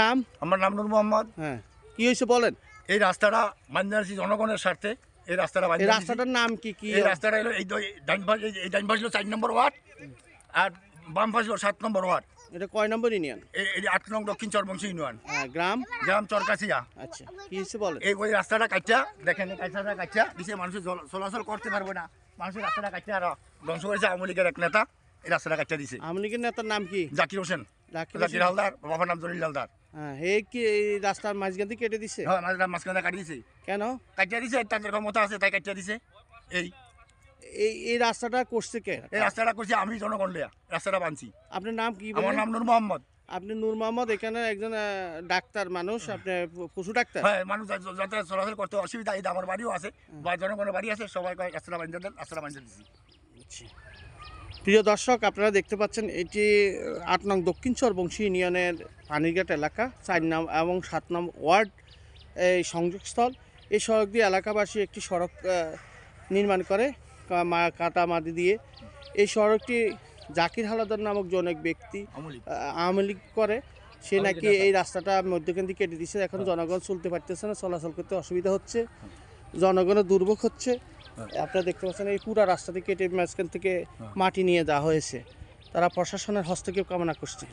নাম? আমার নাম নূর মোহাম্মদ। হ্যাঁ, কি হয়েছে বলেন। এই রাস্তাটা বানিয়ে দিয়েছি জনগণের স্বার্থে। এই রাস্তাটা এই বানিয়ে দিয়েছি। রাস্তাটার নাম কি? এই রাস্তাটা হলো এই ডান পাশ, এই ডান পাশ হলো 4 নম্বর ওয়ার্ড আর বাম পাশ হলো 7 নম্বর ওয়ার্ড। এটা কয় নম্বর ইউনিয়ন? এই 8 নং দক্ষিণ চরবংশী ইউনিয়ন। হ্যাঁ, গ্রাম? গ্রাম চরকাছিয়া। আচ্ছা, কি হয়েছে বলেন। এই ওই রাস্তাটা কাটটা দেখেন, এই রাস্তাটা কাটটা দিছে, মানুষের চলাচল করতে পারবে না। মানুষের রাস্তাটা কাটটা আর ধ্বংস করেছে আওয়ামী লীগের এক নেতা। এই রাস্তাটা কাটটা দিছে আওয়ামী লীগের নেতার নাম কি? জাকির হোসেন। জাকির হালদার, বাবার নাম জলিল হালদার। হ্যাঁ, হে কি এই রাস্তার মাঝখান থেকে কেটে দিছে? হ্যাঁ, মাঝখানে কাটি দিছে। কেন? কাটিয়া দিছে, তাদের ক্ষমতা আছে তাই কাটিয়া দিছে। এই এই রাস্তাটা করছে কে? এই রাস্তাটা করছি আমি, জনগণ লিয়া রাস্তাটা বানছি। আপনার নাম কি? আমার নাম নূর মোহাম্মদ। আপনি নূর মোহাম্মদ, এখানে একজন ডাক্তার মানুষ, আপনি পশু ডাক্তার? হ্যাঁ, মানুষ যাতে চলাচল করতে অসুবিধা, এই আমার বাড়িও আছে বা জনগণের বাড়ি আছে, সবাই রাস্তাটা বানিয়ে দেন, রাস্তাটা বানিয়ে দিচ্ছি। আচ্ছা। প্রিয় দর্শক, আপনারা দেখতে পাচ্ছেন এটি 8 নং দক্ষিণ চরবংশী ইউনিয়নের পানিরঘাট এলাকা, 4 নং এবং 7 নং ওয়ার্ড এই সংযোগস্থল। এই সড়ক দিয়ে এলাকাবাসী একটি সড়ক নির্মাণ করে কাটা মাটি দিয়ে। এই সড়কটি জাকির হালদার নামক জনক ব্যক্তি আওয়ামী লীগ করে, সে নাকি এই রাস্তাটা মধ্যখান দিয়ে কেটে দিচ্ছে। এখন জনগণ চলতে পারতেছে না, চলাচল করতে অসুবিধা হচ্ছে, জনগণের দুর্ভোগ হচ্ছে। আপনারা দেখতে পাচ্ছেন এই পুরা রাস্তাটি কেটে মাঝখান থেকে মাটি নিয়ে যাওয়া হয়েছে। তারা প্রশাসনের হস্তক্ষেপ কামনা করছে।